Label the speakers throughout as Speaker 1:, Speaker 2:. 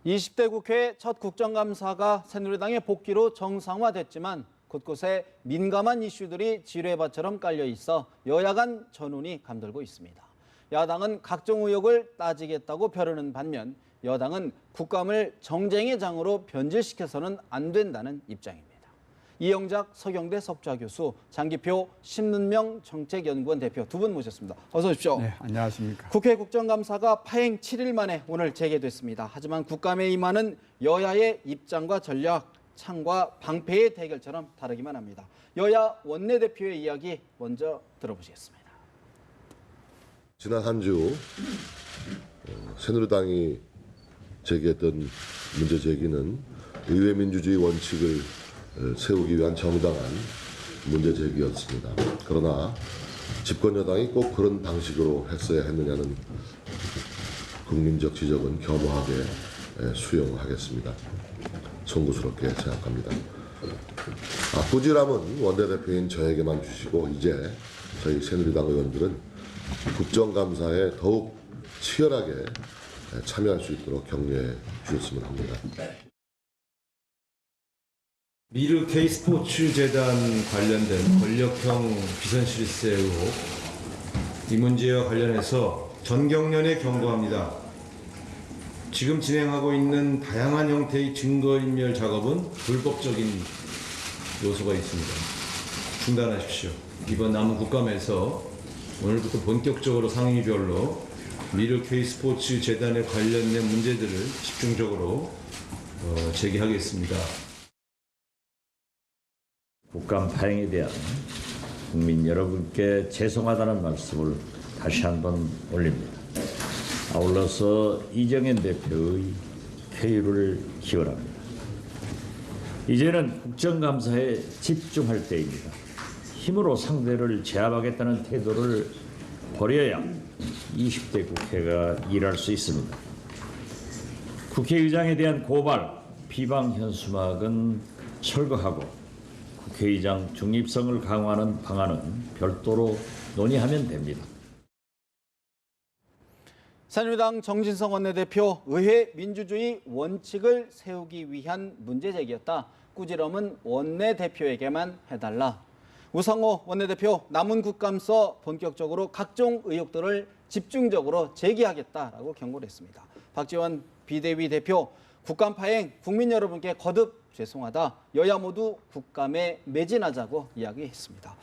Speaker 1: 20대 국회 첫 국정감사가 새누리당의 복귀로 정상화됐지만 곳곳에 민감한 이슈들이 지뢰밭처럼 깔려 있어 여야 간 전운이 감돌고 있습니다. 야당은 각종 의혹을 따지겠다고 벼르는 반면 여당은 국감을 정쟁의 장으로 변질시켜서는 안 된다는 입장입니다. 이영작 서경대 석좌 교수, 장기표 신문명 정책연구원 대표 두 분 모셨습니다. 어서 오십시오.
Speaker 2: 네, 안녕하십니까.
Speaker 1: 국회 국정감사가 파행 7일 만에 오늘 재개됐습니다. 하지만 국감에 임하는 여야의 입장과 전략, 창과 방패의 대결처럼 다르기만 합니다. 여야 원내대표의 이야기 먼저 들어보시겠습니다.
Speaker 3: 지난 한 주 새누리당이 제기했던 문제 제기는 의회 민주주의 원칙을 세우기 위한 정당한 문제 제기였습니다. 그러나 집권 여당이 꼭 그런 방식으로 했어야 했느냐는 국민적 지적은 겸허하게 수용하겠습니다. 송구스럽게 생각합니다. 꾸지람은 원내대표인 저에게만 주시고 이제 저희 새누리당 의원들은 국정감사에 더욱 치열하게 참여할 수 있도록 격려해 주셨으면 합니다.
Speaker 4: 미르 K스포츠 재단 관련된 권력형 비선실세 의혹, 이 문제와 관련해서 전경련에 경고합니다. 지금 진행하고 있는 다양한 형태의 증거인멸 작업은 불법적인 요소가 있습니다. 중단하십시오. 이번 남은 국감에서 오늘부터 본격적으로 상임위별로 미르 K스포츠 재단에 관련된 문제들을 집중적으로 제기하겠습니다.
Speaker 5: 국감 파행에 대한 국민 여러분께 죄송하다는 말씀을 다시 한번 올립니다. 아울러서 이정현 대표의 쾌유를 기원합니다. 이제는 국정감사에 집중할 때입니다. 힘으로 상대를 제압하겠다는 태도를 버려야 20대 국회가 일할 수 있습니다. 국회의장에 대한 고발, 비방 현수막은 철거하고 국회의장 중립성을 강화하는 방안은 별도로 논의하면 됩니다.
Speaker 1: 새누리당 정진석 원내대표, 의회 민주주의 원칙을 세우기 위한 문제 제기였다. 꾸지람은 원내대표에게만 해달라. 우상호 원내대표, 남은 국감서 본격적으로 각종 의혹들을 집중적으로 제기하겠다라고 경고를 했습니다. 박지원 비대위 대표, 국감 파행 국민 여러분께 거듭 죄송하다. 여야 모두 국감에 매진하자고 이야기했습니다.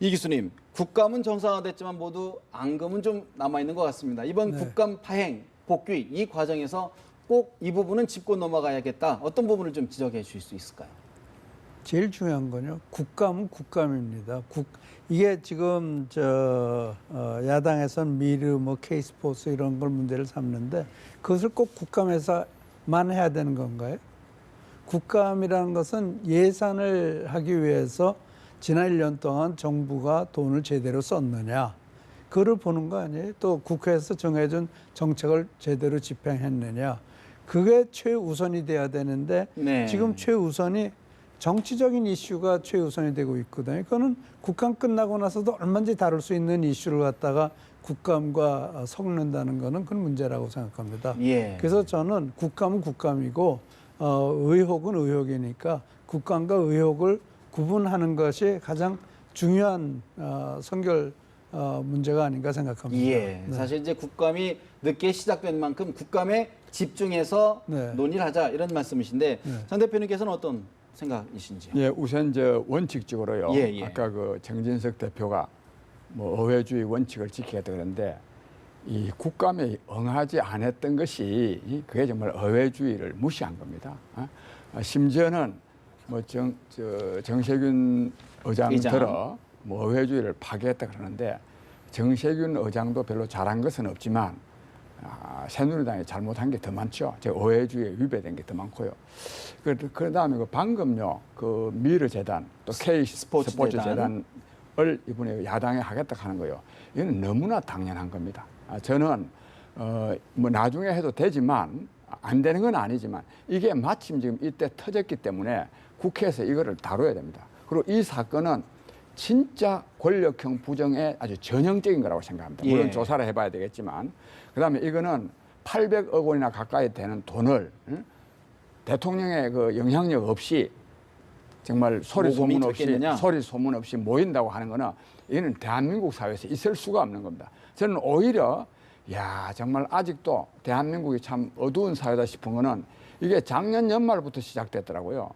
Speaker 1: 이 교수님, 국감은 정상화됐지만 모두 앙금은 좀 남아있는 것 같습니다. 이번 국감 파행, 복귀 이 과정에서 꼭 이 부분은 짚고 넘어가야겠다. 어떤 부분을 좀 지적해 주실 수 있을까요?
Speaker 2: 제일 중요한 건요. 국감은 국감입니다. 이게 지금 야당에서는 미르, K스포츠 이런 걸 문제를 삼는데 그것을 꼭 국감에서만 해야 되는 건가요? 국감이라는 것은 예산을 하기 위해서 지난 1년 동안 정부가 돈을 제대로 썼느냐, 그걸 보는 거 아니에요? 또 국회에서 정해준 정책을 제대로 집행했느냐, 그게 최우선이 돼야 되는데 지금 최우선이 정치적인 이슈가 최우선이 되고 있거든요. 그거는 국감 끝나고 나서도 얼마든지 다룰 수 있는 이슈를 갖다가 국감과 섞는다는 거는 그건 문제라고 생각합니다. 그래서 저는 국감은 국감이고 의혹은 의혹이니까 국감과 의혹을 구분하는 것이 가장 중요한 선결 문제가 아닌가 생각합니다.
Speaker 1: 사실 이제 국감이 늦게 시작된 만큼 국감에 집중해서 논의를 하자 이런 말씀이신데 장 대표님께서는 어떤 생각이신지요?
Speaker 2: 예, 우선 원칙적으로요. 아까 그 정진석 대표가 의회주의 원칙을 지키겠다 그러는데 이 국감에 응하지 않았던 것이 그게 정말 의회주의를 무시한 겁니다. 심지어는 정세균 의장들어 의회주의를 파괴했다 그러는데 정세균 의장도 별로 잘한 것은 없지만 새누리당이 잘못한 게 더 많죠. 의회주의에 위배된 게 더 많고요. 그다음에 방금요 그 미르 재단 또 K스포츠 재단을 이번에 야당에 하겠다 하는 거요. 이건 너무나 당연한 겁니다. 저는 나중에 해도 되지만 안 되는 건 아니지만 이게 마침 지금 이때 터졌기 때문에 국회에서 이거를 다뤄야 됩니다. 그리고 이 사건은 진짜 권력형 부정의 아주 전형적인 거라고 생각합니다. 물론 조사를 해봐야 되겠지만, 그다음에 이거는
Speaker 6: 800억 원이나 가까이 되는 돈을 대통령의 그 영향력 없이 정말 소리
Speaker 1: 모금이
Speaker 6: 소문 없이
Speaker 1: 됐겠느냐?
Speaker 6: 소리 소문 없이 모인다고 하는 거는 이는 대한민국 사회에서 있을 수가 없는 겁니다. 저는 오히려 야 정말 아직도 대한민국이 참 어두운 사회다 싶은 거는 이게 작년 연말부터 시작됐더라고요.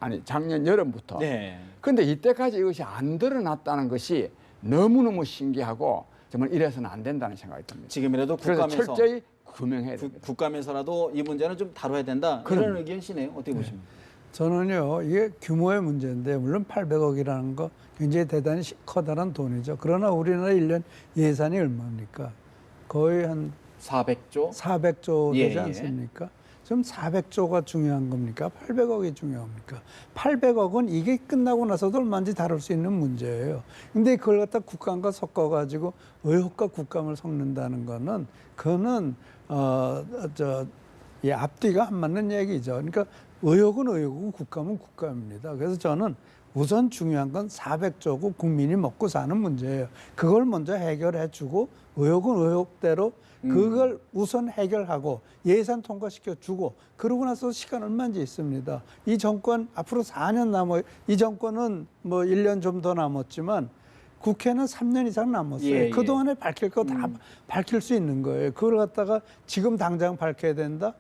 Speaker 6: 아니 작년 여름부터.
Speaker 1: 네.
Speaker 6: 근데 이때까지 이것이 안 드러났다는 것이 너무너무 신기하고 정말 이래서는 안 된다는 생각이 듭니다.
Speaker 1: 지금이라도
Speaker 6: 그래서
Speaker 1: 국감에서
Speaker 6: 철저히 규명해야 됩니다.
Speaker 1: 국감에서라도 이 문제는 좀 다뤄야 된다. 이런 의견이시네요. 어떻게 보십니까?
Speaker 2: 저는요, 이게 규모의 문제인데, 물론 800억이라는 거 굉장히 대단히 커다란 돈이죠. 그러나 우리나라 1년 예산이 얼마입니까? 거의 한
Speaker 1: 400조?
Speaker 2: 400조
Speaker 1: 예,
Speaker 2: 되지
Speaker 1: 예.
Speaker 2: 않습니까? 좀 400조가 중요한 겁니까? 800억이 중요합니까? 800억은 이게 끝나고 나서도 얼마인지 다룰 수 있는 문제예요. 근데 그걸 갖다 국감과 섞어가지고 의혹과 국감을 섞는다는 거는, 그거는, 이 앞뒤가 안 맞는 얘기죠. 그러니까 의혹은 의혹이고 국감은 국감입니다. 그래서 저는 우선 중요한 건 400조고 국민이 먹고 사는 문제예요. 그걸 먼저 해결해 주고 의혹은 의혹대로 그걸 우선 해결하고 예산 통과시켜 주고 그러고 나서 시간 얼마인지 있습니다. 이 정권 앞으로 4년 남아요. 이 정권은 뭐 1년 좀 더 남았지만 국회는 3년 이상 남았어요.
Speaker 1: 예, 예.
Speaker 2: 그동안에 밝힐 거 다 밝힐 수 있는 거예요. 그걸 갖다가 지금 당장 밝혀야 된다?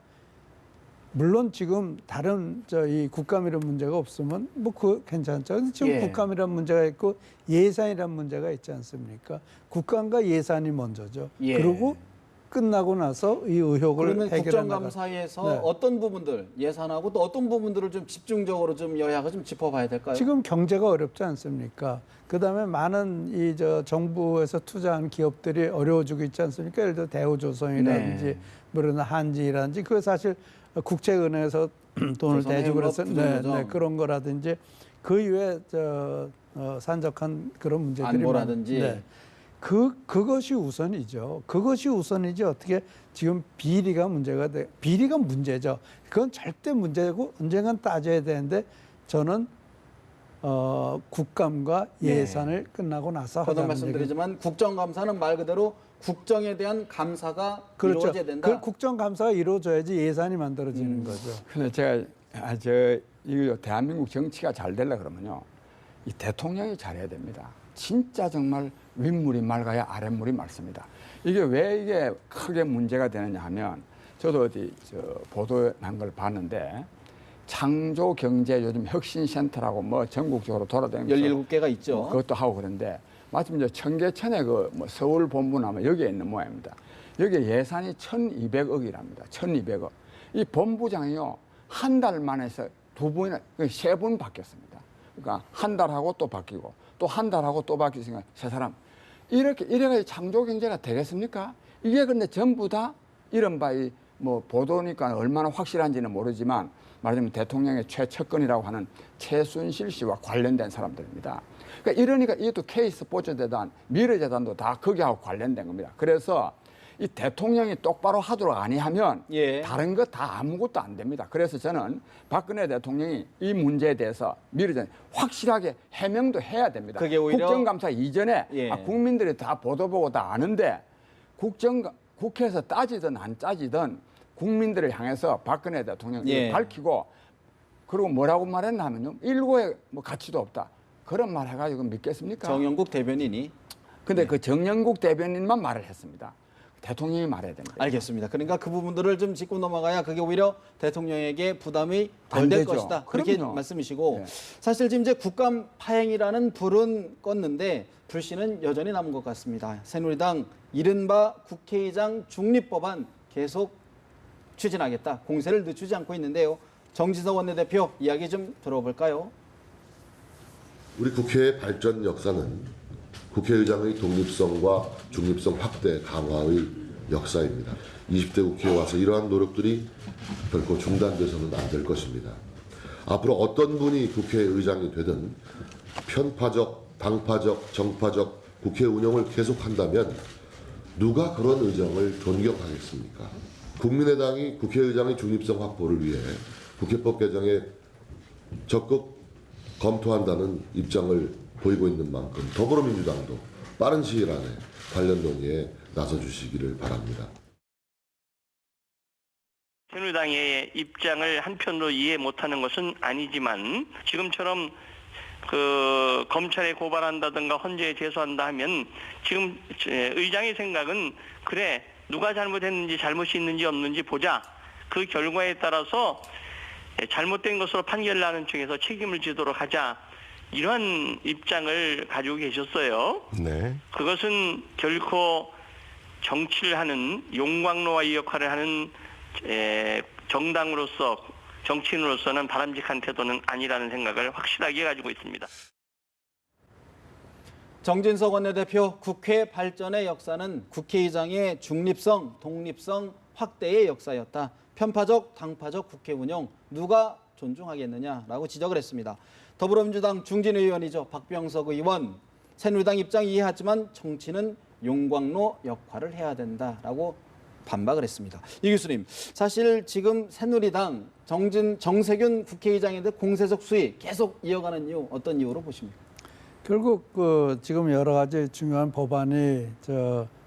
Speaker 2: 물론 지금 다른 이 국감이란 문제가 없으면 뭐 그 괜찮죠. 근데 지금
Speaker 1: 예.
Speaker 2: 국감이란 문제가 있고 예산이란 문제가 있지 않습니까? 국감과 예산이 먼저죠.
Speaker 1: 예.
Speaker 2: 그리고 끝나고 나서 이 의혹을
Speaker 1: 그러면
Speaker 2: 해결해
Speaker 1: 국정감사에서
Speaker 2: 네.
Speaker 1: 어떤 부분들 예산하고 또 어떤 부분들을 좀 집중적으로 좀 여야가 좀 짚어봐야 될까요?
Speaker 2: 지금 경제가 어렵지 않습니까? 그다음에 많은 이 정부에서 투자한 기업들이 어려워지고 있지 않습니까? 예를 들어 대우조선이라든지
Speaker 1: 네.
Speaker 2: 뭐나 한지라든지 그 사실 국책은행에서 돈을 대주고 그래서 그런 거라든지 그 이외에 산적한 그런 문제들이
Speaker 1: 안보라든지.
Speaker 2: 그것이 우선이죠. 그것이 우선이지 어떻게 지금 비리가 문제가 돼. 비리가 문제죠. 그건 절대 문제고 언젠간 따져야 되는데 저는 국감과 예산을 끝나고 나서
Speaker 1: 저도
Speaker 2: 하자는
Speaker 1: 말씀드리지만 국정감사는 말 그대로 국정에 대한 감사가
Speaker 2: 그렇죠.
Speaker 1: 이루어져야 된다.
Speaker 2: 그 국정감사가 이루어져야지 예산이 만들어지는 거죠.
Speaker 6: 근데 제가 이거 대한민국 정치가 잘 되려 그러면요, 이 대통령이 잘해야 됩니다. 진짜 정말 윗물이 맑아야 아랫물이 맑습니다. 이게 왜 이게 크게 문제가 되느냐 하면 저도 어디 보도한 걸 봤는데 창조경제 요즘 혁신센터라고 뭐 전국적으로 돌아다니면서
Speaker 1: 17개가 있죠.
Speaker 6: 그것도 하고 그런데 마침 저 청계천에 뭐 서울 본부나 뭐 여기에 있는 모양입니다. 여기 예산이 1,200억이랍니다. 1,200억. 이 본부장이요 한 달 만에서 세 번 바뀌었습니다. 그러니까 한 달 하고 또 바뀌고 또 한 달 하고 또 바뀌었으니까 세 사람 이래가지고 창조 경제가 되겠습니까? 이게 근데 전부 다 이른바 뭐 보도니까 얼마나 확실한지는 모르지만 말하자면 대통령의 최측근이라고 하는 최순실 씨와 관련된 사람들입니다. 그러니까 이러니까 이것도 K스포츠재단, 미래재단도 다 거기하고 관련된 겁니다. 그래서 이 대통령이 똑바로 하도록 아니하면
Speaker 1: 예.
Speaker 6: 다른 거 다 아무것도 안 됩니다. 그래서 저는 박근혜 대통령이 이 문제에 대해서 미래재단 확실하게 해명도 해야 됩니다.
Speaker 1: 그게 오히려
Speaker 6: 국정감사 이전에
Speaker 1: 예.
Speaker 6: 국민들이 다 보도 보고 다 아는데 국회에서 따지든 안 따지든 국민들을 향해서 박근혜 대통령이
Speaker 1: 예.
Speaker 6: 밝히고 그리고 뭐라고 말했냐면요. 일고의 뭐 가치도 없다. 그런 말 해가지고 믿겠습니까?
Speaker 1: 정영국 대변인이.
Speaker 6: 근데 그 정영국 대변인만 말을 했습니다. 대통령이 말해야 됩니다.
Speaker 1: 알겠습니다. 그러니까 그 부분들을 좀 짚고 넘어가야 그게 오히려 대통령에게 부담이 덜
Speaker 6: 안
Speaker 1: 될
Speaker 6: 되죠.
Speaker 1: 것이다. 그렇게
Speaker 6: 그럼요.
Speaker 1: 말씀이시고
Speaker 6: 네.
Speaker 1: 사실 지금 이제 국감 파행이라는 불은 껐는데 불씨는 여전히 남은 것 같습니다. 새누리당 이른바 국회의장 중립법안 계속 추진하겠다. 공세를 늦추지 않고 있는데요. 정진석 원내대표 이야기 좀 들어볼까요?
Speaker 3: 우리 국회의 발전 역사는 국회의장의 독립성과 중립성 확대 강화의 역사입니다. 20대 국회에 와서 이러한 노력들이 결코 중단돼서는 안 될 것입니다. 앞으로 어떤 분이 국회의장이 되든 편파적, 당파적, 정파적 국회 운영을 계속한다면 누가 그런 의정을 존경하겠습니까? 국민의당이 국회의장의 중립성 확보를 위해 국회법 개정에 적극 검토한다는 입장을 보이고 있는 만큼 더불어민주당도 빠른 시일 안에 관련 논의에 나서 주시기를 바랍니다.
Speaker 7: 새누리당의 입장을 한편으로 이해 못하는 것은 아니지만 지금처럼 그 검찰에 고발한다든가 헌재에 제소한다 하면 지금 의장의 생각은 그래 누가 잘못했는지 잘못이 있는지 없는지 보자. 그 결과에 따라서 잘못된 것으로 판결나는 쪽에서 책임을 지도록 하자. 이러한 입장을 가지고 계셨어요.
Speaker 3: 네.
Speaker 7: 그것은 결코 정치를 하는 용광로와 이 역할을 하는 정당으로서 정치인으로서는 바람직한 태도는 아니라는 생각을 확실하게 가지고 있습니다.
Speaker 1: 정진석 원내대표 국회 발전의 역사는 국회의장의 중립성, 독립성 확대의 역사였다. 편파적, 당파적 국회 운영 누가 존중하겠느냐라고 지적을 했습니다. 더불어민주당 중진 의원이죠. 박병석 의원. 새누리당 입장 이해하지만 정치는 용광로 역할을 해야 된다라고 반박을 했습니다. 이 교수님, 사실 지금 새누리당 정세균 국회의장인데 공세적 수위 계속 이어가는 이유 어떤 이유로 보십니까?
Speaker 2: 결국 지금 여러 가지 중요한 법안이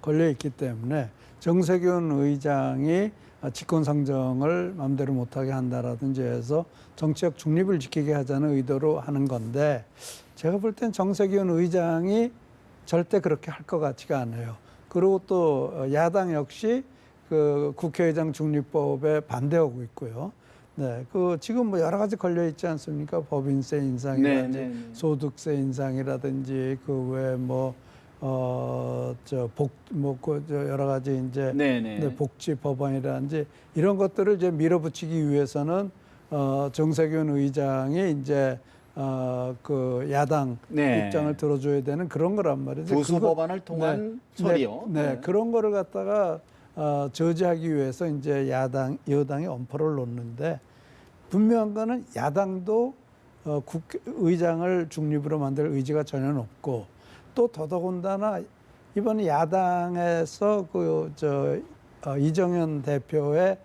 Speaker 2: 걸려 있기 때문에 정세균 의장이 직권상정을 마음대로 못하게 한다라든지 해서 정치적 중립을 지키게 하자는 의도로 하는 건데 제가 볼 땐 정세균 의장이 절대 그렇게 할 것 같지가 않아요. 그리고 또 야당 역시 그 국회의장 중립법에 반대하고 있고요. 네, 지금 뭐 여러 가지 걸려 있지 않습니까? 법인세 인상이라든지 소득세 인상이라든지 그 외에 여러 가지 이제 복지 법안이라든지 이런 것들을 이제 밀어붙이기 위해서는 정세균 의장이 이제 그 야당 입장을 들어줘야 되는 그런 거란 말이죠.
Speaker 1: 보수 법안을 통한 처리요.
Speaker 2: 그런 거를 갖다가 저지하기 위해서 이제 여당이 엄포를 놓는데 분명한 거는 야당도 국회의장을 중립으로 만들 의지가 전혀 없고 또 더더군다나 이번 야당에서 이정현 대표의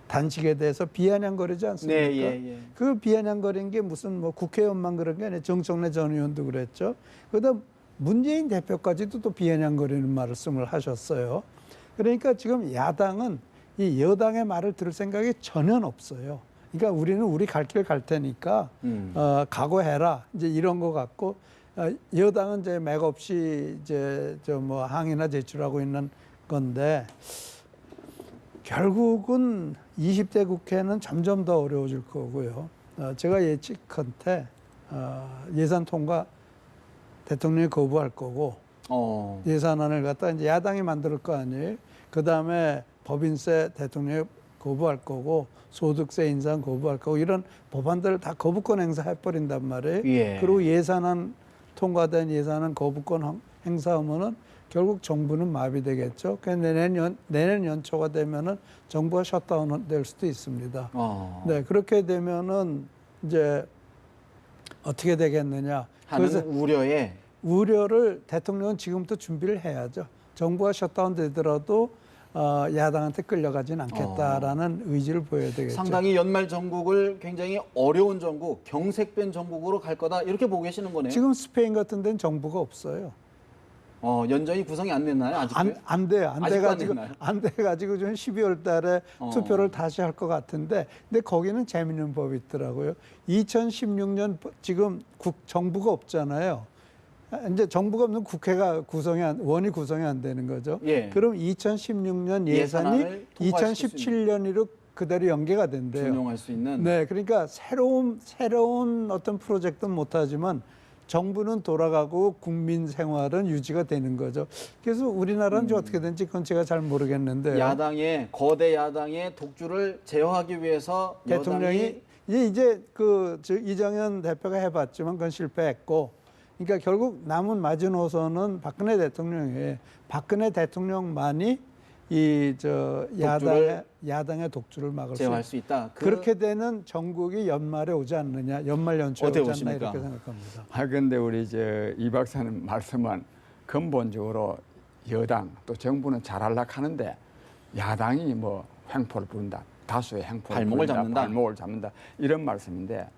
Speaker 2: 단식에 대해서 비아냥거리지 않습니까? 그 비아냥거린 게 무슨 국회의원만 그런 게 아니라 정청래 전 의원도 그랬죠. 그다음 문재인 대표까지도 또 비아냥거리는 말씀을 하셨어요. 그러니까 지금 야당은 이 여당의 말을 들을 생각이 전혀 없어요. 그러니까 우리는 우리 갈 길 갈 테니까 각오해라 이제 이런 거 같고 여당은 이제 맥없이 이제 항의나 제출하고 있는 건데 결국은 20대 국회는 점점 더 어려워질 거고요. 제가 예측컨대 예산 통과 대통령이 거부할 거고 예산안을 갖다 이제 야당이 만들 거 아니에요. 그 다음에 법인세 대통령이 거부할 거고 소득세 인상 거부할 거고 이런 법안들을 다 거부권 행사해버린단 말이에요. 그리고 예산안 통과된 예산안 거부권 행사하면은 결국 정부는 마비되겠죠. 내년 연초가 되면은 정부가 셧다운 될 수도 있습니다. 네, 그렇게 되면은 이제 어떻게 되겠느냐
Speaker 1: 하는
Speaker 2: 우려를 대통령은 지금부터 준비를 해야죠. 정부가 셧다운 되더라도 야당한테 끌려가진 않겠다라는 의지를 보여야 되겠죠.
Speaker 1: 상당히 연말 전국을 굉장히 어려운 전국, 경색된 전국으로 갈 거다 이렇게 보고 계시는 거네요.
Speaker 2: 지금 스페인 같은 데는 정부가 없어요.
Speaker 1: 연전이 구성이 안 됐나요? 아직도요?
Speaker 2: 안 돼요. 안 돼가지고 좀 12월 달에 투표를 다시 할 것 같은데, 근데 거기는 재밌는 법이 있더라고요. 2016년 지금 정부가 없잖아요. 이제 정부가 없는 국회가 원이 구성이 안 되는 거죠. 그럼 2016년 예산이 2017년으로 그대로 연계가 된대요.
Speaker 1: 준용할 수 있는.
Speaker 2: 네, 그러니까 새로운 어떤 프로젝트는 못하지만 정부는 돌아가고 국민 생활은 유지가 되는 거죠. 그래서 우리나라는 어떻게 된지 그건 제가 잘 모르겠는데
Speaker 1: 거대 야당의 독주를 제어하기 위해서
Speaker 2: 대통령이 이제 이정현 대표가 해봤지만 그건 실패했고, 그러니까 결국 남은 마지노선은 박근혜 대통령이에요. 박근혜 대통령만이 야당의 독주를 막을
Speaker 1: 제어할 수 있다.
Speaker 2: 그렇게 되는 정국이 연말에 오지 않느냐, 연말 연초에 오지 않나 이렇게 생각합니다.
Speaker 6: 그런데 우리 이 박사님 말씀은 근본적으로 여당 또 정부는 잘하려고 하는데 야당이 횡포를 부른다. 다수의 횡포를 발목을 잡는다. 이런 말씀인데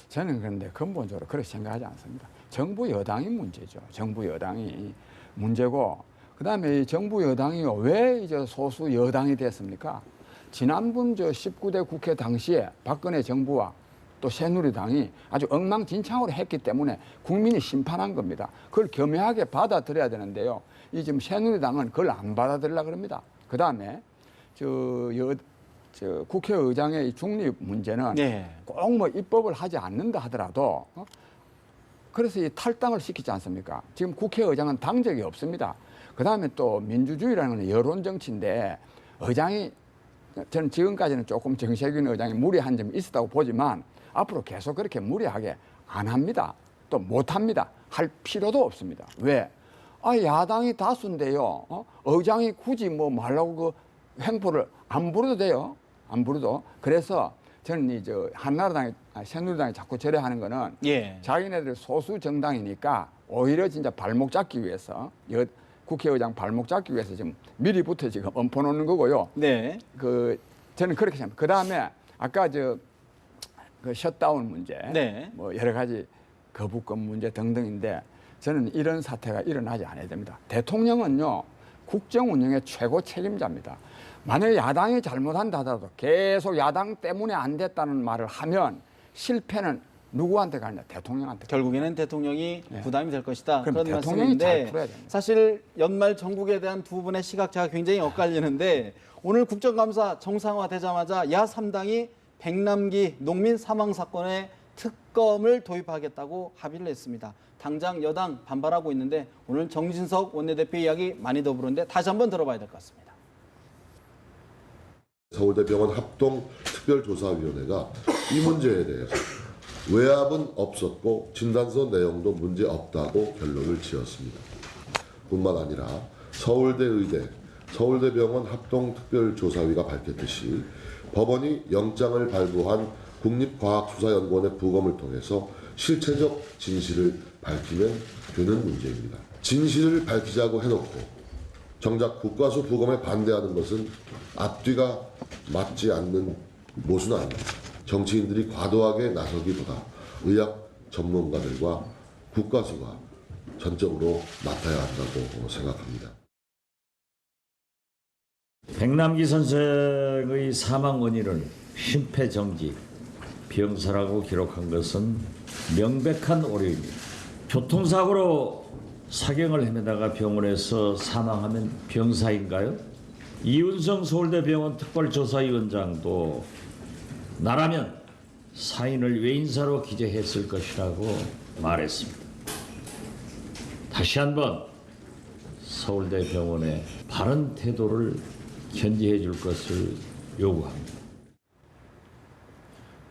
Speaker 6: 저는 그런데 근본적으로 그렇게 생각하지 않습니다. 정부 여당이 문제죠. 정부 여당이 문제고 그다음에 이 정부 여당이요 왜 이제 소수 여당이 됐습니까? 지난번 저 19대 국회 당시에 박근혜 정부와 또 새누리당이 아주 엉망진창으로 했기 때문에 국민이 심판한 겁니다. 그걸 겸허하게 받아들여야 되는데요. 이 지금 새누리당은 그걸 안 받아들이려고 그럽니다. 그다음에 저 국회의장의 이 중립 문제는
Speaker 1: 네.
Speaker 6: 꼭 뭐 입법을 하지 않는다 하더라도 그래서 이 탈당을 시키지 않습니까? 지금 국회의장은 당적이 없습니다. 그다음에 또 민주주의라는 건 여론 정치인데 의장이 저는 지금까지는 조금 정세균 의장이 무리한 점이 있었다고 보지만 앞으로 계속 그렇게 무리하게 안 합니다. 또 못 합니다. 할 필요도 없습니다. 왜? 야당이 다수인데요. 의장이 굳이 뭐 하려고 그 횡포를 안 부려도 돼요. 안 부려도. 그래서 저는 한나라당이 새누리당이 자꾸 저래 하는 거는
Speaker 1: 예.
Speaker 6: 자기네들 소수 정당이니까 오히려 진짜 발목 잡기 위해서 국회의장 발목 잡기 위해서 지금 미리부터 지금 엎어 놓는 거고요.
Speaker 1: 네.
Speaker 6: 저는 그렇게 생각합니다. 그다음에 아까 그 셧다운 문제,
Speaker 1: 네.
Speaker 6: 뭐 여러 가지 거부권 문제 등등인데 저는 이런 사태가 일어나지 않아야 됩니다. 대통령은요 국정 운영의 최고 책임자입니다. 만약에 야당이 잘못한다 하더라도 계속 야당 때문에 안 됐다는 말을 하면 실패는 누구한테 가냐? 대통령한테.
Speaker 1: 결국에는 대통령이
Speaker 6: 네.
Speaker 1: 부담이 될 것이다.
Speaker 6: 그럼
Speaker 1: 그런
Speaker 6: 대통령이 잘
Speaker 1: 말씀인데
Speaker 6: 풀어야 됩니다.
Speaker 1: 사실 연말 전국에 대한 두 분의 시각차가 굉장히 엇갈리는데 오늘 국정감사 정상화되자마자 야 3당이 백남기 농민 사망 사건의 특검을 도입하겠다고 합의를 했습니다. 당장 여당 반발하고 있는데 오늘 정진석 원내대표 이야기 많이 더 부르는데 다시 한번 들어봐야 될 것 같습니다.
Speaker 3: 서울대병원 합동특별조사위원회가 이 문제에 대해서 외압은 없었고 진단서 내용도 문제 없다고 결론을 지었습니다. 뿐만 아니라 서울대 의대, 서울대병원 합동특별조사위가 밝혔듯이 법원이 영장을 발부한 국립과학수사연구원의 부검을 통해서 실체적 진실을 밝히면 되는 문제입니다. 진실을 밝히자고 해놓고 정작 국과수 부검에 반대하는 것은 앞뒤가 맞지 않는 모순 아닙니다. 정치인들이 과도하게 나서기보다 의학 전문가들과 국과수가 전적으로 맡아야 한다고 생각합니다.
Speaker 5: 백남기 선생의 사망 원인을 심폐정지, 병사라고 기록한 것은 명백한 오류입니다. 교통사고로 사경을 헤매다가 병원에서 사망하면 병사인가요? 이윤성 서울대병원 특별조사위원장도 나라면 사인을 외인사로 기재했을 것이라고 말했습니다. 다시 한번 서울대병원의 바른 태도를 견지해 줄 것을 요구합니다.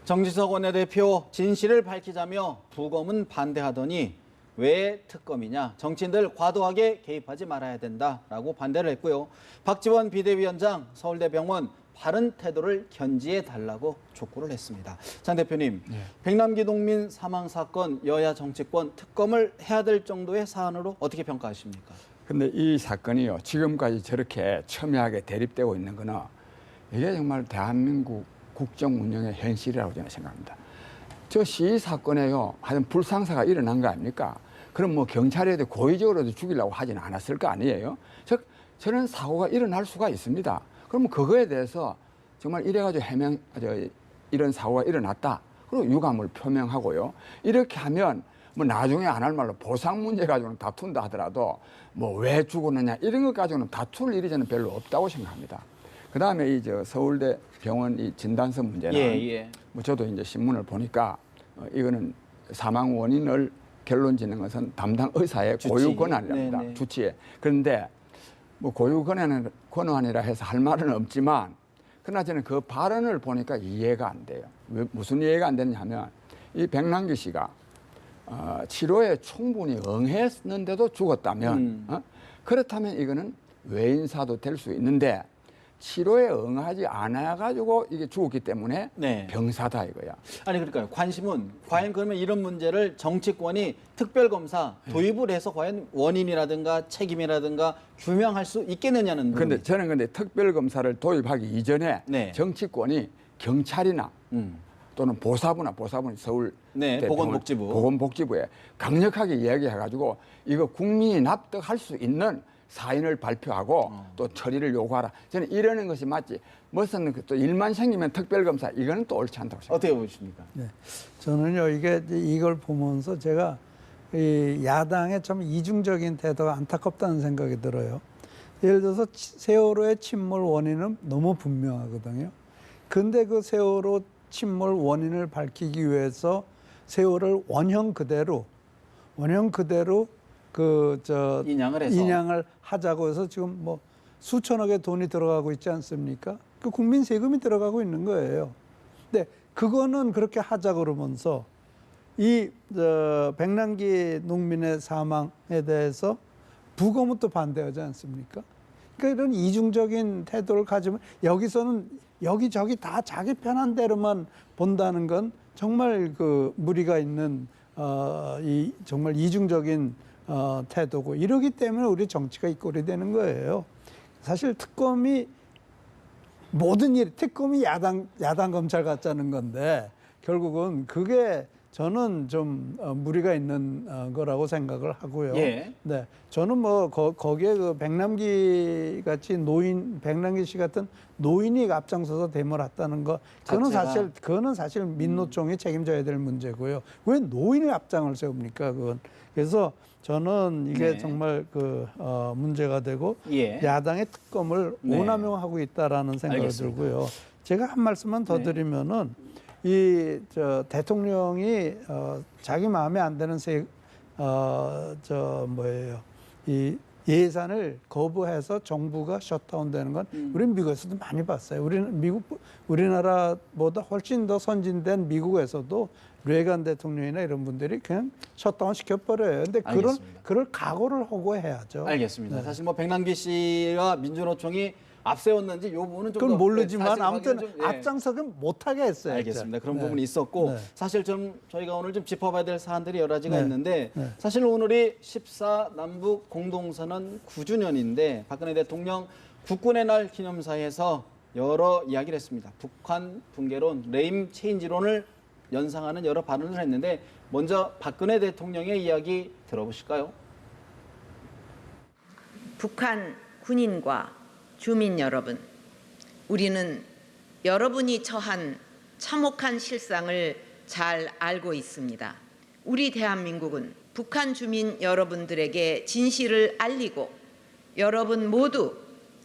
Speaker 1: 정진석 원내대표 진실을 밝히자며 부검은 반대하더니 왜 특검이냐? 정치인들 과도하게 개입하지 말아야 된다라고 반대를 했고요. 박지원 비대위원장 서울대병원 바른 태도를 견지해 달라고 촉구를 했습니다. 장 대표님, 백남기 농민 사망 사건 여야 정치권 특검을 해야 될 정도의 사안으로 어떻게 평가하십니까?
Speaker 6: 근데 이 사건이요 지금까지 저렇게 첨예하게 대립되고 있는 거는 이게 정말 대한민국 국정 운영의 현실이라고 저는 생각합니다. 저 시위 사건에요 하여튼 불상사가 일어난 거 아닙니까? 그럼 뭐 경찰에도 고의적으로도 죽이려고 하지는 않았을 거 아니에요? 즉 저런 사고가 일어날 수가 있습니다. 그러면 그거에 대해서 정말 이래가지고 이런 사고가 일어났다. 그리고 유감을 표명하고요. 이렇게 하면 뭐 나중에 안 할 말로 보상 문제 가지고는 다툰다 하더라도 뭐 왜 죽었느냐 이런 것 가지고는 다툴 일이 저는 별로 없다고 생각합니다. 그다음에 이 서울대 병원 이 진단서 문제는 뭐 저도 이제 신문을 보니까 이거는 사망 원인을 결론 짓는 것은 담당 의사의 고유 권한이랍니다. 주치의. 그런데 뭐 고유 권한이라 해서 할 말은 없지만 그러나 저는 그 발언을 보니까 이해가 안 돼요. 왜, 무슨 이해가 안 되느냐 하면 이 백남기 씨가 치료에 충분히 응했는데도 죽었다면 그렇다면 이거는 외인사도 될 수 있는데 치료에 응하지 않아가지고 이게 죽었기 때문에 병사다 이거야.
Speaker 1: 아니 그러니까요. 관심은 과연 그러면 이런 문제를 정치권이 특별검사 도입을 해서 과연 원인이라든가 책임이라든가 규명할 수 있겠느냐는.
Speaker 6: 그런데 저는 근데 특별검사를 도입하기 이전에 정치권이 경찰이나 또는 보사부는 서울
Speaker 1: 보건복지부에
Speaker 6: 강력하게 이야기해가지고 이거 국민이 납득할 수 있는 사인을 발표하고 또 처리를 요구하라. 저는 이러는 것이 맞지. 무슨 또 일만 생기면 특별검사 이거는 또 옳지 않다고 생각합니다.
Speaker 1: 어떻게 보십니까?
Speaker 2: 네. 저는요 이걸 보면서 제가 이 야당의 참 이중적인 태도가 안타깝다는 생각이 들어요. 예를 들어서 세월호의 침몰 원인은 너무 분명하거든요. 근데 그 세월호 침몰 원인을 밝히기 위해서 세월호를 원형 그대로
Speaker 1: 인양을 해서.
Speaker 2: 인양을 하자고 해서 지금 뭐 수천억의 돈이 들어가고 있지 않습니까? 그 국민 세금이 들어가고 있는 거예요. 근데 그거는 그렇게 하자 그러면서 백남기 농민의 사망에 대해서 부검은 또 반대하지 않습니까? 그러니까 이런 이중적인 태도를 가지면 여기서는 여기저기 다 자기 편한 대로만 본다는 건 정말 그 무리가 있는 정말 이중적인 태도고 이러기 때문에 우리 정치가 이 꼴이 되는 거예요. 사실 특검이 특검이 야당 검찰 같자는 건데 결국은 그게 저는 좀 무리가 있는 거라고 생각을 하고요.
Speaker 1: 예.
Speaker 2: 네, 저는 뭐 거기에 그 백남기 씨 같은 노인이 앞장서서 데모를 했다는 거, 그거는 사실 민노총이 책임져야 될 문제고요. 왜 노인의 앞장을 세웁니까? 그건 그래서 저는 이게
Speaker 1: 네.
Speaker 2: 정말 문제가 되고
Speaker 1: 예.
Speaker 2: 야당의 특검을
Speaker 1: 네.
Speaker 2: 오남용하고 있다라는 생각이
Speaker 1: 알겠습니다.
Speaker 2: 들고요. 제가 한 말씀만 더
Speaker 1: 네.
Speaker 2: 드리면은 대통령이 자기 마음에 안 드는 이 예산을 거부해서 정부가 셧다운되는 건 우리는 미국에서도 많이 봤어요. 우리나라보다 훨씬 더 선진된 미국에서도 레이건 대통령이나 이런 분들이 그냥 셧다운 시켜버려요. 근데
Speaker 1: 알겠습니다.
Speaker 2: 그럴 각오를 하고 해야죠.
Speaker 1: 알겠습니다.
Speaker 2: 네.
Speaker 1: 사실 뭐 백남기 씨가 민주노총이 앞세웠는지 이 부분은 좀
Speaker 2: 그건
Speaker 1: 더
Speaker 2: 모르지만
Speaker 1: 사실
Speaker 2: 아무튼
Speaker 1: 확인은 좀, 예.
Speaker 2: 앞장서긴 못하게 했어요.
Speaker 1: 알겠습니다. 그런
Speaker 2: 네.
Speaker 1: 부분이 있었고
Speaker 2: 네.
Speaker 1: 사실 저희가 오늘 좀 짚어봐야 될 사안들이 여러 가지가
Speaker 2: 네.
Speaker 1: 있는데
Speaker 2: 네.
Speaker 1: 사실 오늘이 14 남북 공동선언 9주년인데 박근혜 대통령 국군의 날 기념사에서 여러 이야기를 했습니다. 북한 붕괴론, 레임 체인지론을 연상하는 여러 발언을 했는데 먼저 박근혜 대통령의 이야기 들어보실까요?
Speaker 8: 북한 군인과 주민 여러분, 우리는 여러분이 처한 참혹한 실상을 잘 알고 있습니다. 우리 대한민국은 북한 주민 여러분들에게 진실을 알리고 여러분 모두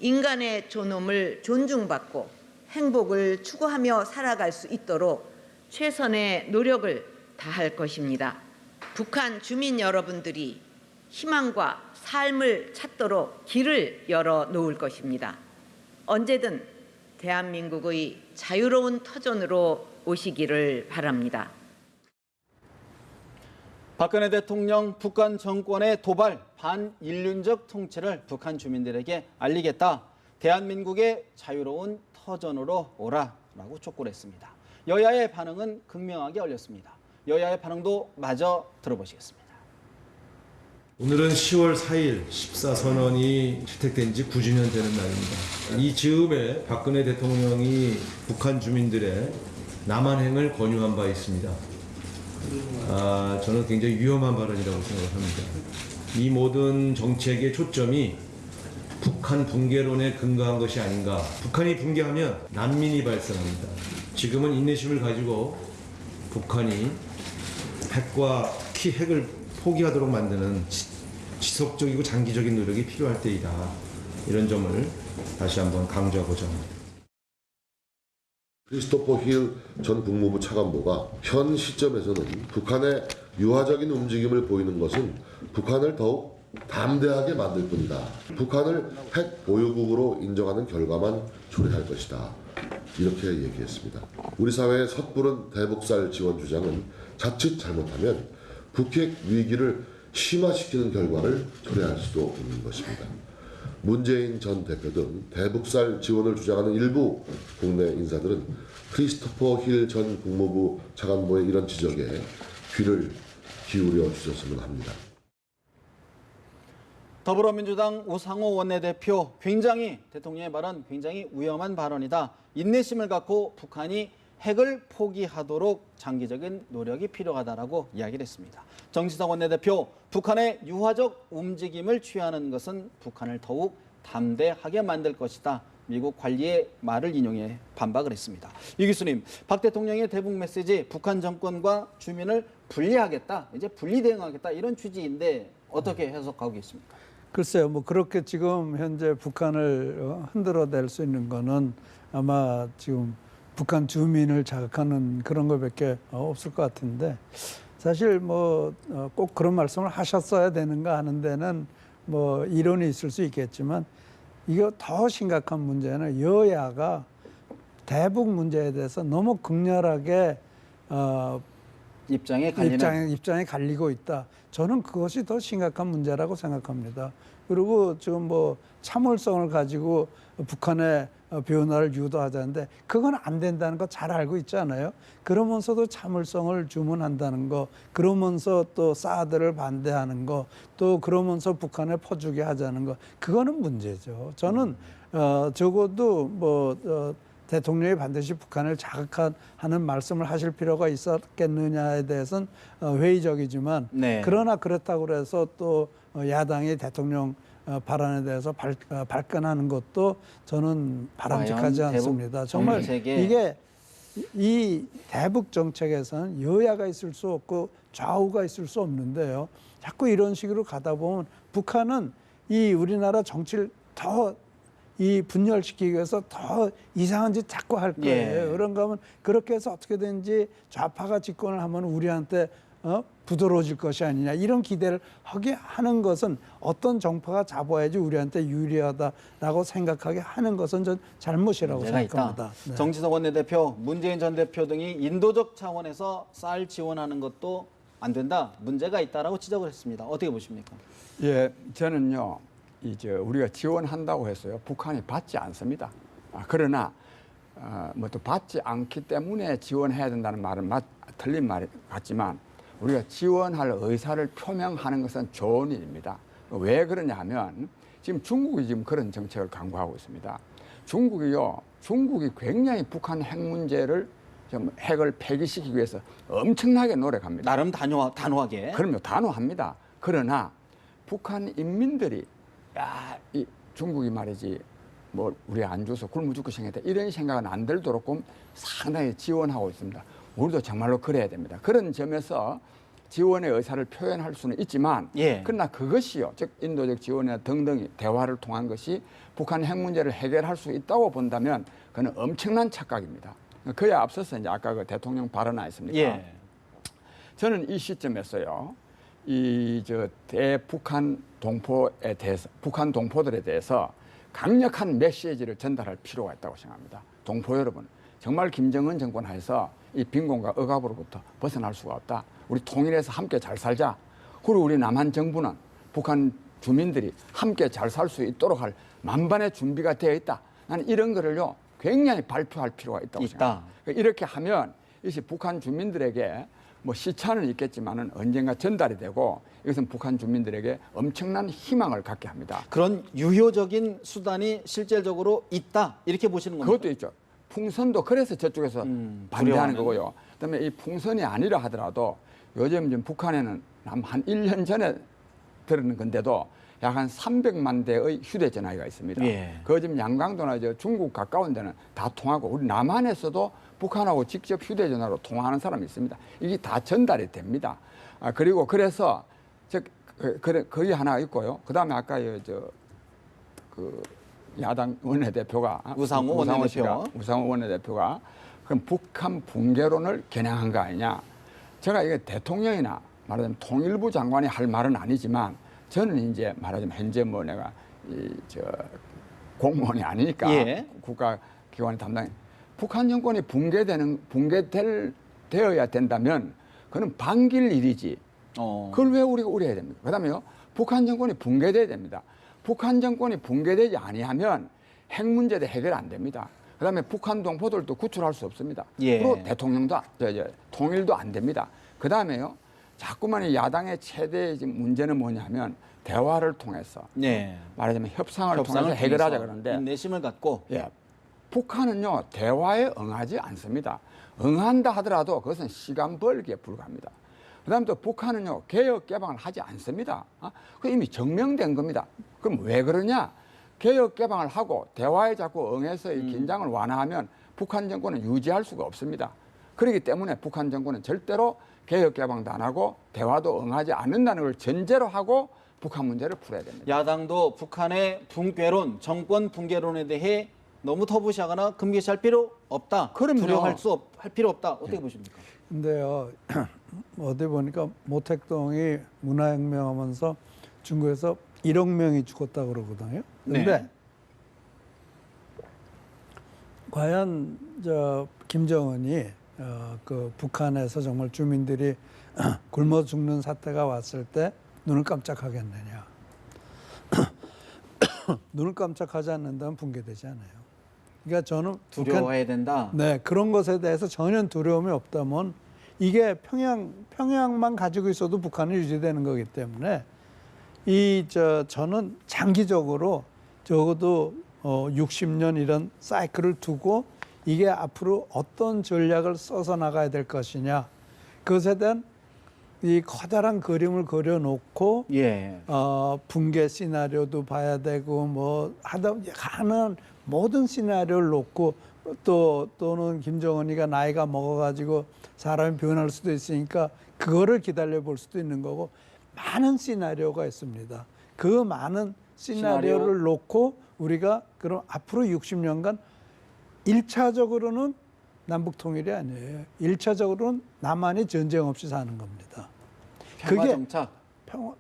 Speaker 8: 인간의 존엄을 존중받고 행복을 추구하며 살아갈 수 있도록 최선의 노력을 다할 것입니다. 북한 주민 여러분들이 희망과 삶을 찾도록 길을 열어 놓을 것입니다. 언제든 대한민국의 자유로운 터전으로 오시기를 바랍니다.
Speaker 1: 박근혜 대통령 북한 정권의 도발, 반인륜적 통치를 북한 주민들에게 알리겠다. 대한민국의 자유로운 터전으로 오라라고 촉구를 했습니다. 여야의 반응은 극명하게 열렸습니다. 여야의 반응도 마저 들어보시겠습니다.
Speaker 4: 오늘은 10월 4일 14선언이 채택된 지 9주년 되는 날입니다. 이 즈음에 박근혜 대통령이 북한 주민들의 남한행을 권유한 바 있습니다. 저는 굉장히 위험한 발언이라고 생각합니다. 이 모든 정책의 초점이 북한 붕괴론에 근거한 것이 아닌가. 북한이 붕괴하면 난민이 발생합니다. 지금은 인내심을 가지고 북한이 핵과 특히 핵을 포기하도록 만드는 지속적이고 장기적인 노력이 필요할 때이다. 이런 점을 다시 한번 강조하고자 합니다.
Speaker 3: 크리스토퍼 힐 전 국무부 차관보가 현 시점에서는 북한의 유화적인 움직임을 보이는 것은 북한을 더욱 담대하게 만들 뿐이다. 북한을 핵 보유국으로 인정하는 결과만 초래할 것이다. 이렇게 얘기했습니다. 우리 사회의 섣부른 대북살 지원 주장은 자칫 잘못하면 북핵 위기를 심화시키는 결과를 초래할 수도 있는 것입니다. 문재인 전 대표 등 대북살 지원을 주장하는 일부 국내 인사들은 크리스토퍼 힐 전 국무부 차관보의 이런 지적에 귀를 기울여 주셨으면 합니다.
Speaker 1: 더불어민주당 우상호 원내대표, 대통령의 발언 굉장히 위험한 발언이다. 인내심을 갖고 북한이 핵을 포기하도록 장기적인 노력이 필요하다라고 이야기를 했습니다. 정진석 원내대표, 북한의 유화적 움직임을 취하는 것은 북한을 더욱 담대하게 만들 것이다. 미국 관리의 말을 인용해 반박을 했습니다. 이 교수님, 박 대통령의 대북 메시지 북한 정권과 주민을 분리하겠다, 이제 분리 대응하겠다 이런 취지인데 어떻게 해석하고 계십니까?
Speaker 2: 글쎄요, 뭐 그렇게 지금 현재 북한을 흔들어댈 수 있는 거는 아마 지금 북한 주민을 자극하는 그런 것밖에 없을 것 같은데, 사실 뭐 꼭 그런 말씀을 하셨어야 되는가 하는 데는 뭐 이론이 있을 수 있겠지만, 이거 더 심각한 문제는 여야가 대북 문제에 대해서 너무 극렬하게 입장이 갈리고 있다. 저는 그것이 더 심각한 문제라고 생각합니다. 그리고 지금 뭐 참을성을 가지고 북한의 변화를 유도하자는데 그건 안 된다는 거 잘 알고 있잖아요. 그러면서도 참을성을 주문한다는 거, 그러면서 또 사드를 반대하는 거, 또 그러면서 북한에 퍼주게 하자는 거, 그거는 문제죠. 저는 적어도 대통령이 반드시 북한을 자극하는 말씀을 하실 필요가 있었겠느냐에 대해서는 회의적이지만,
Speaker 1: 네.
Speaker 2: 그러나 그렇다고 해서 또 야당이 대통령 발언에 대해서 발끈하는 것도 저는 바람직하지 않습니다. 정말 이게 이 대북 정책에서는 여야가 있을 수 없고 좌우가 있을 수 없는데요. 자꾸 이런 식으로 가다 보면 북한은 이 우리나라 정치를 더 이 분열시키기 위해서 더 이상한 짓 자꾸 할 거예요. 그런가 하면 그렇게 해서 어떻게든지 좌파가 집권을 하면 우리한테 부드러워질 것이 아니냐, 이런 기대를 하게 하는 것은 어떤 정파가 잡아야지 우리한테 유리하다라고 생각하게 하는 것은 전 잘못이라고 생각합니다. 네.
Speaker 1: 정진석 원내대표, 문재인 전 대표 등이 인도적 차원에서 쌀 지원하는 것도 안 된다, 문제가 있다라고 지적을 했습니다. 어떻게 보십니까?
Speaker 6: 예, 저는요, 이제 우리가 지원한다고 해서요, 북한이 받지 않습니다. 그러나 뭐 또 받지 않기 때문에 지원해야 된다는 말은 틀린 말 같지만, 우리가 지원할 의사를 표명하는 것은 좋은 일입니다. 왜 그러냐 하면 지금 중국이 지금 그런 정책을 강구하고 있습니다. 중국이 굉장히 북한 핵 문제를 좀 핵을 폐기시키기 위해서 엄청나게 노력합니다.
Speaker 1: 나름 단호하게.
Speaker 6: 그럼요, 단호합니다. 그러나 북한 인민들이 이 중국이 말이지 뭐 우리 안 줘서 굶어 죽고 생겼다, 이런 생각은 안 들도록 상당히 지원하고 있습니다. 우리도 정말로 그래야 됩니다. 그런 점에서 지원의 의사를 표현할 수는 있지만, 그러나 그것이요, 즉 인도적 지원이나 등등이 대화를 통한 것이 북한 핵 문제를 해결할 수 있다고 본다면 그건 엄청난 착각입니다. 그에 앞서서 이제 아까 그 대통령 발언 아니습니까? 저는 이 시점에서요, 대북한 동포에 대해서, 북한 동포들에 대해서 강력한 메시지를 전달할 필요가 있다고 생각합니다. 동포 여러분, 정말 김정은 정권 하에서 이 빈곤과 억압으로부터 벗어날 수가 없다. 우리 통일해서 함께 잘 살자. 그리고 우리 남한 정부는 북한 주민들이 함께 잘 살 수 있도록 할 만반의 준비가 되어 있다. 나는 이런 거를요, 굉장히 발표할 필요가 있다고 생각합니다. 이렇게 하면 이것이 북한 주민들에게 뭐 시차는 있겠지만은 언젠가 전달이 되고, 이것은 북한 주민들에게 엄청난 희망을 갖게 합니다.
Speaker 1: 그런 유효적인 수단이 실질적으로 있다, 이렇게 보시는 겁니까?
Speaker 6: 그것도 있죠. 풍선도 그래서 저쪽에서 반대하는 거고요. 그다음에 이 풍선이 아니라 하더라도 요즘 좀 북한에는 한 1년 전에 들은 건데도 약 한 300만 대의 휴대전화기가 있습니다. 그 지금 양강도나 중국 가까운 데는 다 통하고, 우리 남한에서도 북한하고 직접 휴대전화로 통화하는 사람이 있습니다. 이게 다 전달이 됩니다. 그리고 그래서 거기 하나 있고요. 그다음에 아까 야당 원내대표가
Speaker 1: 우상호
Speaker 6: 원내대표가 그럼 북한 붕괴론을 겨냥한 거 아니냐? 제가 이게 대통령이나 말하자면 통일부 장관이 할 말은 아니지만, 저는 이제 말하자면 현재 뭐 내가 공무원이 아니니까 국가기관의 담당, 북한 정권이 붕괴되어야 된다면 그는 반길 일이지. 그걸 왜 우리가 우려해야 됩니까? 그다음에요, 북한 정권이 붕괴돼야 됩니다. 북한 정권이 붕괴되지 아니하면 핵 문제도 해결 안 됩니다. 그다음에 북한 동포들도 구출할 수 없습니다. 그리고 대통령도 통일도 안 됩니다. 그다음에요, 자꾸만 이 야당의 최대 문제는 뭐냐면 대화를 통해서 말하자면 협상을 통해서 해결하자 그러는데,
Speaker 1: 인내심을 갖고
Speaker 6: 북한은요 대화에 응하지 않습니다. 응한다 하더라도 그것은 시간 벌기에 불과합니다. 그다음에 또 북한은요 개혁 개방을 하지 않습니다. 그 이미 증명된 겁니다. 그럼 왜 그러냐? 개혁 개방을 하고 대화에 자꾸 응해서 이 긴장을 완화하면 북한 정권은 유지할 수가 없습니다. 그렇기 때문에 북한 정권은 절대로 개혁 개방도 안 하고 대화도 응하지 않는다는 걸 전제로 하고 북한 문제를 풀어야 됩니다.
Speaker 1: 야당도 북한의 붕괴론, 정권 붕괴론에 대해 너무 터부시하거나 금기시할 필요 없다.
Speaker 6: 그럼요.
Speaker 1: 두려워할 할 필요 없다. 어떻게 보십니까?
Speaker 2: 근데요, 어디 보니까 모택동이 문화혁명하면서 중국에서 1억 명이 죽었다 그러거든요. 근데
Speaker 1: 네.
Speaker 2: 과연 김정은이 그 북한에서 정말 주민들이 굶어 죽는 사태가 왔을 때 눈을 깜짝하겠느냐? 눈을 깜짝하지 않는다면 붕괴되지 않아요. 그러니까 저는
Speaker 1: 두려워해야 된다.
Speaker 2: 네, 그런 것에 대해서 전혀 두려움이 없다면 이게 평양만 가지고 있어도 북한은 유지되는 거기 때문에 저는 장기적으로 적어도 60년 이런 사이클을 두고 이게 앞으로 어떤 전략을 써서 나가야 될 것이냐 그것에 대한 이 커다란 그림을 그려놓고
Speaker 1: 예.
Speaker 2: 붕괴 시나리오도 봐야 되고 뭐 하는 모든 시나리오를 놓고 또는 김정은이가 나이가 먹어가지고 사람이 변할 수도 있으니까 그거를 기다려 볼 수도 있는 거고 많은 시나리오가 있습니다. 그 많은 시나리오를 놓고 우리가 그럼 앞으로 60년간 1차적으로는 남북 통일이 아니에요. 1차적으로는 남한이 전쟁 없이 사는 겁니다.
Speaker 1: 평화 정착.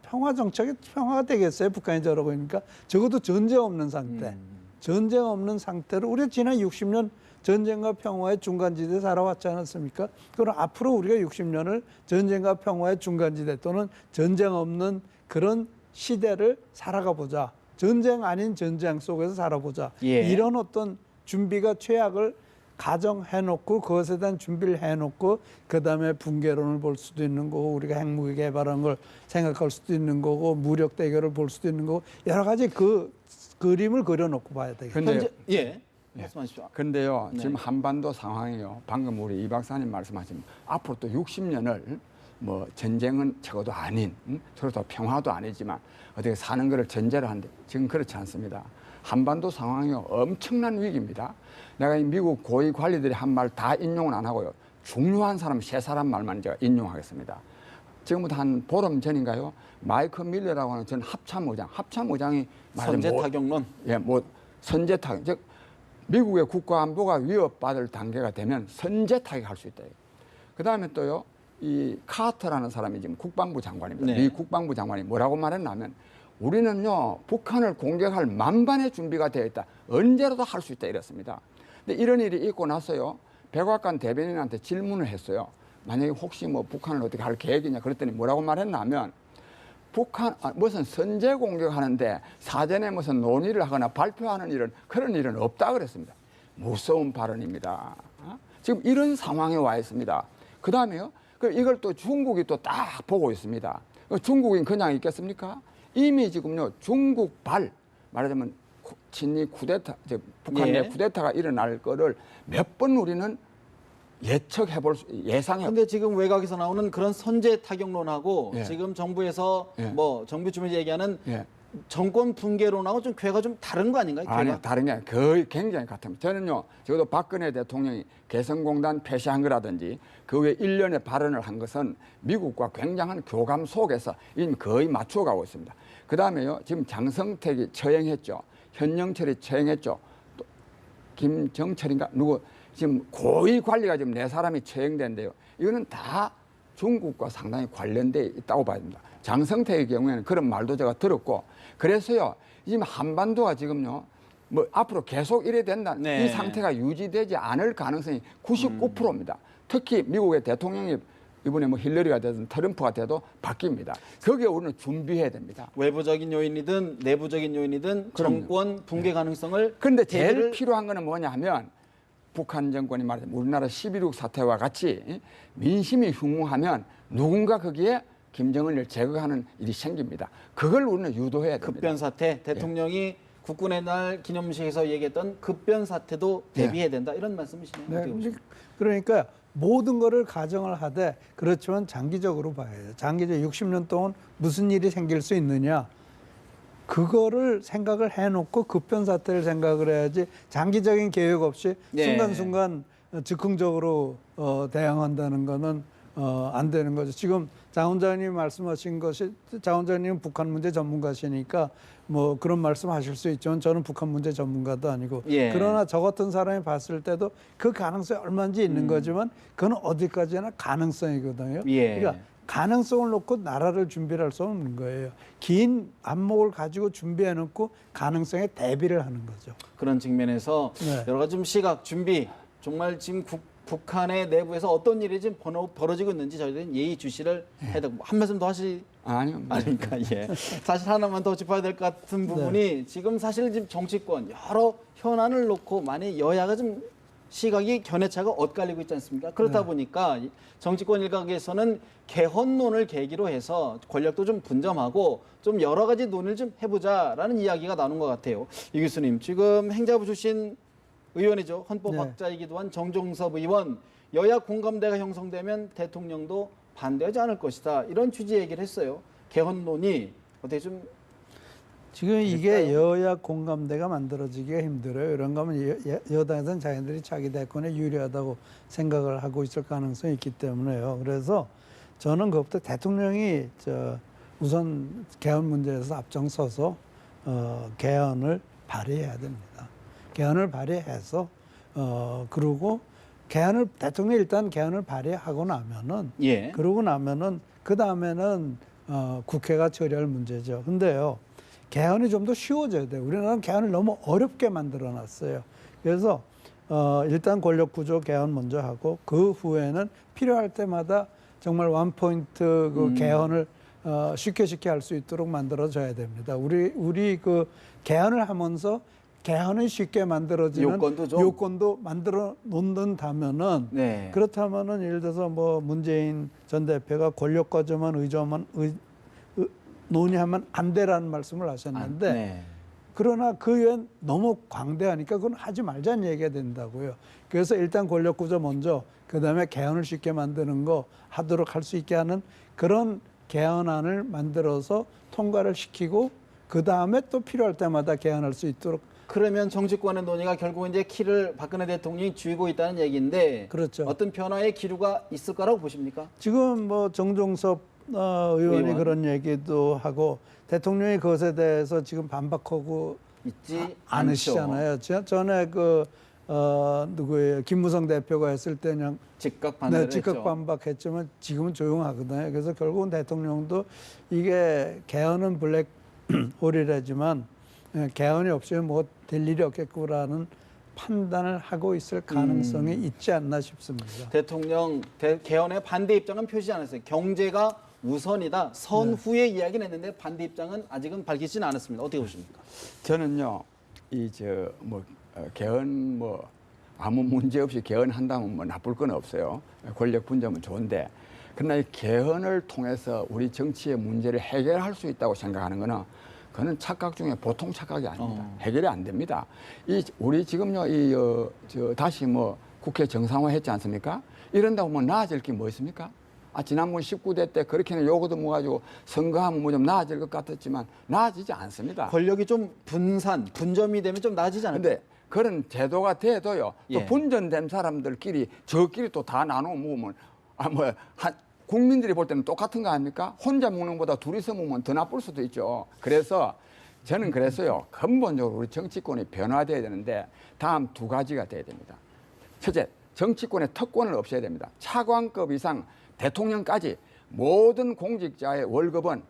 Speaker 2: 평화 정착이 평화가 되겠어요? 북한이 저러고 있으니까 적어도 전쟁 없는 상태. 전쟁 없는 상태로 우리가 지난 60년 전쟁과 평화의 중간지대에 살아왔지 않았습니까? 그럼 앞으로 우리가 60년을 전쟁과 평화의 중간지대 또는 전쟁 없는 그런 시대를 살아가 보자. 전쟁 아닌 전쟁 속에서 살아보자.
Speaker 1: 예.
Speaker 2: 이런 어떤 준비가 최악을 가정해놓고 그것에 대한 준비를 해놓고 그다음에 붕괴론을 볼 수도 있는 거고 우리가 핵무기 개발한 걸 생각할 수도 있는 거고 무력 대결을 볼 수도 있는 거고 여러 가지 그 그림을 그려놓고 봐야 되겠죠.
Speaker 6: 근데
Speaker 1: 예. 말씀하십시오.
Speaker 6: 그런데요,
Speaker 1: 네.
Speaker 6: 지금 한반도 상황이요. 방금 우리 이 박사님 말씀하신 앞으로 또 60년을 뭐 전쟁은 적어도 아닌, 적어도 평화도 아니지만 어떻게 사는 것을 전제로 하는데 지금 그렇지 않습니다. 한반도 상황이요. 엄청난 위기입니다. 내가 이 미국 고위 관리들이 한 말 다 인용은 안 하고요. 중요한 사람 세 사람 말만 제가 인용하겠습니다. 지금부터 한 보름 전인가요? 마이크 밀러라고 하는 전 합참의장이
Speaker 1: 선제 타격론.
Speaker 6: 예, 뭐 선제 타격, 즉 미국의 국가 안보가 위협받을 단계가 되면 선제 타격할 수 있다. 그 다음에 또요, 이 카터라는 사람이 지금 국방부 장관입니다.
Speaker 1: 네.
Speaker 6: 미 국방부 장관이 뭐라고 말했냐면 우리는요 북한을 공격할 만반의 준비가 되어 있다. 언제라도 할 수 있다 이랬습니다. 근데 이런 일이 있고 나서요 백악관 대변인한테 질문을 했어요. 만약에 혹시 뭐 북한을 어떻게 할 계획이냐 그랬더니 뭐라고 말했냐면 북한 무슨 선제 공격하는데 사전에 무슨 논의를 하거나 발표하는 일은 그런 일은 없다 그랬습니다. 무서운 발언입니다. 지금 이런 상황에 와 있습니다. 그 다음에요 이걸 또 중국이 또 딱 보고 있습니다. 중국인 그냥 있겠습니까? 이미 지금요 중국발 말하자면 친미 쿠데타, 북한 내
Speaker 1: 예.
Speaker 6: 쿠데타가 일어날 거를 몇 번 우리는 예상해.
Speaker 1: 근데 지금 외곽에서 나오는 그런 선제 타격론하고
Speaker 6: 예.
Speaker 1: 지금 정부에서
Speaker 6: 예.
Speaker 1: 뭐 정부 주변이 얘기하는
Speaker 6: 예.
Speaker 1: 정권 붕괴론하고 좀 궤가 좀 다른 거 아닌가요?
Speaker 6: 아니
Speaker 1: 궤가?
Speaker 6: 다른 게 거의 굉장히 같습니다. 저는요 적어도 박근혜 대통령이 개성공단 폐쇄한 거라든지 그 후에 일련의 발언을 한 것은 미국과 굉장한 교감 속에서 이미 거의 맞춰가고 있습니다. 그 다음에요 지금 장성택이 처형했죠. 현영철이 처형했죠. 또 김정철인가 누구 지금 고위 관리가 지금 네 사람이 처형된대요. 이거는 다 중국과 상당히 관련돼 있다고 봐야 됩니다. 장성택의 경우에는 그런 말도 제가 들었고 그래서요 지금 한반도가 지금요 뭐 앞으로 계속 이래 된다.
Speaker 1: 네.
Speaker 6: 이 상태가 유지되지 않을 가능성이 99%입니다. 특히 미국의 대통령이 이번에 뭐 힐러리가 되든 트럼프가 돼도 바뀝니다. 거기에 우리는 준비해야 됩니다.
Speaker 1: 외부적인 요인이든 내부적인 요인이든
Speaker 6: 그럼요.
Speaker 1: 정권 붕괴 가능성을
Speaker 6: 그런데 제일
Speaker 1: 대비를-
Speaker 6: 필요한 거는 뭐냐 하면 북한 정권이 말하자면 우리나라 11.6 사태와 같이 민심이 흉흉하면 누군가 거기에 김정은을 제거하는 일이 생깁니다. 그걸 우리는 유도해야 됩니다.
Speaker 1: 급변 사태 대통령이 국군의 날 기념식에서 얘기했던 급변 사태도 대비해야 된다 이런 말씀이시네요.
Speaker 2: 네,
Speaker 1: 어떻게 보십니까?
Speaker 2: 그러니까 모든 거를 가정을 하되 그렇지만 장기적으로 봐야 돼요. 장기적 60년 동안 무슨 일이 생길 수 있느냐. 그거를 생각을 해놓고 급변 사태를 생각을 해야지 장기적인 계획 없이
Speaker 1: 네.
Speaker 2: 순간순간 즉흥적으로 대응한다는 거는 안 되는 거죠. 지금 장 원장님이 말씀하신 것이 장 원장님은 북한 문제 전문가시니까 뭐 그런 말씀하실 수 있지만 저는 북한 문제 전문가도 아니고
Speaker 1: 예.
Speaker 2: 그러나 저 같은 사람이 봤을 때도 그 가능성이 얼마인지 있는 거지만 그건 어디까지나 가능성이거든요.
Speaker 1: 예.
Speaker 2: 그러니까 가능성을 놓고 나라를 준비를 할 수 없는 거예요. 긴 안목을 가지고 준비해 놓고 가능성에 대비를 하는 거죠.
Speaker 1: 그런 측면에서
Speaker 2: 네.
Speaker 1: 여러 가지 좀 시각 준비 정말 지금 북한의 내부에서 어떤 일이 지금 벌어지고 있는지 저희들은 예의주시를 해야 되고 한 말씀 더 하시.
Speaker 6: 아니요.
Speaker 1: 아니까 예. 사실 하나만 더 짚어야 될 것 같은 부분이 지금 사실 지금 정치권 여러 현안을 놓고 많이 여야가 좀 시각이 견해차가 엇갈리고 있지 않습니까? 그렇다 보니까 정치권 일각에서는 개헌론을 계기로 해서 권력도 좀 분점하고 좀 여러 가지 논의를 좀 해보자라는 이야기가 나오는 것 같아요. 이 교수님 지금 행자부 출신 의원이죠. 헌법학자이기도 한 정종섭 의원 여야 공감대가 형성되면 대통령도 반대하지 않을 것이다. 이런 취지 얘기를 했어요. 개헌론이 어떻게 좀
Speaker 2: 지금 이게 여야 공감대가 만들어지기가 힘들어요. 이런 거면 여당에서는 자기들이 자기 대권에 유리하다고 생각을 하고 있을 가능성이 있기 때문에요. 그래서 저는 그것부터 대통령이 우선 개헌 문제에서 앞장서서 개헌을 발의해야 됩니다. 개헌을 발의해서 그리고 대통령이 일단 개헌을 발의하고 나면은
Speaker 1: 예.
Speaker 2: 그러고 나면은 그 다음에는 국회가 처리할 문제죠. 근데요. 개헌이 좀 더 쉬워져야 돼요. 우리나라는 개헌을 너무 어렵게 만들어놨어요. 그래서 일단 권력구조 개헌 먼저 하고 그 후에는 필요할 때마다 정말 원포인트 그 개헌을 쉽게 할 수 있도록 만들어줘야 됩니다. 우리 그 개헌을 하면서 개헌이 쉽게 만들어지는 요건도 만들어 놓는다면은
Speaker 1: 네.
Speaker 2: 그렇다면은 예를 들어서 뭐 문재인 전 대표가 권력 과정만 논의하면 안 되라는 말씀을 하셨는데
Speaker 1: 네.
Speaker 2: 그러나 그 외엔 너무 광대하니까 그건 하지 말자는 얘기가 된다고요. 그래서 일단 권력 구조 먼저 그다음에 개헌을 쉽게 만드는 거 하도록 할 수 있게 하는 그런 개헌안을 만들어서 통과를 시키고 그다음에 또 필요할 때마다 개헌할 수 있도록
Speaker 1: 그러면 정치권의 논의가 결국 이제 키를 박근혜 대통령이 쥐고 있다는 얘기인데
Speaker 2: 그렇죠.
Speaker 1: 어떤 변화의 기류가 있을 거라고 보십니까?
Speaker 2: 지금 뭐 정종섭 의원이 그런 얘기도 하고 대통령이 그것에 대해서 지금 반박하고
Speaker 1: 있지
Speaker 2: 않으시잖아요. 전에 누구예요? 김무성 대표가 했을 때 그냥
Speaker 1: 즉각 반대를
Speaker 2: 즉각
Speaker 1: 했죠.
Speaker 2: 반박했지만 지금은 조용하거든요. 그래서 결국은 대통령도 이게 개헌은 블랙홀이라지만 개헌이 없으면 뭐 될 일이 없겠구라는 판단을 하고 있을 가능성이 있지 않나 싶습니다.
Speaker 1: 대통령 개헌의 반대 입장은 표시하지 않았어요. 경제가 우선이다. 선후의 이야기는 했는데 반대 입장은 아직은 밝히지는 않았습니다. 어떻게 보십니까?
Speaker 6: 저는요, 개헌 아무 문제 없이 개헌한다면 뭐 나쁠 건 없어요. 권력 분점은 좋은데, 그러나 이 개헌을 통해서 우리 정치의 문제를 해결할 수 있다고 생각하는 거는 그거는 착각 중에 보통 착각이 아닙니다. 해결이 안 됩니다. 우리 지금요, 다시 국회 정상화 했지 않습니까? 이런다고 나아질 게 뭐 있습니까? 지난번 19대 때 그렇게는 요거도 모아가지고 선거하면 뭐 좀 나아질 것 같았지만 나아지지 않습니다.
Speaker 1: 권력이 좀 분점이 되면 좀 나아지지 않을까요?
Speaker 6: 근데 그런 제도가 돼도요, 또
Speaker 1: 예.
Speaker 6: 분전된 사람들끼리 저끼리 또 다 나눠 먹으면 국민들이 볼 때는 똑같은 거 아닙니까? 혼자 먹는 것보다 둘이서 먹으면 더 나쁠 수도 있죠. 그래서 저는 그래서요, 근본적으로 우리 정치권이 변화돼야 되는데 다음 두 가지가 돼야 됩니다. 첫째, 정치권의 특권을 없애야 됩니다. 차관급 이상 대통령까지 모든 공직자의 월급은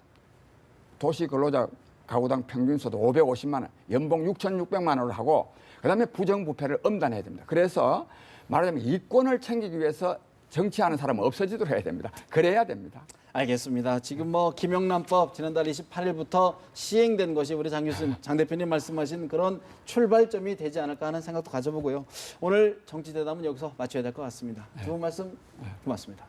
Speaker 6: 도시근로자 가구당 평균소득 550만 원, 연봉 6,600만 원을 하고 그다음에 부정부패를 엄단해야 됩니다. 그래서 말하자면 이권을 챙기기 위해서 정치하는 사람은 없어지도록 해야 됩니다. 그래야 됩니다.
Speaker 1: 알겠습니다. 지금 김영란법 지난달 28일부터 시행된 것이 우리 장 교수님, 장 대표님 말씀하신 그런 출발점이 되지 않을까 하는 생각도 가져보고요. 오늘 정치대담은 여기서 마쳐야 될 것 같습니다. 두 분 말씀 고맙습니다.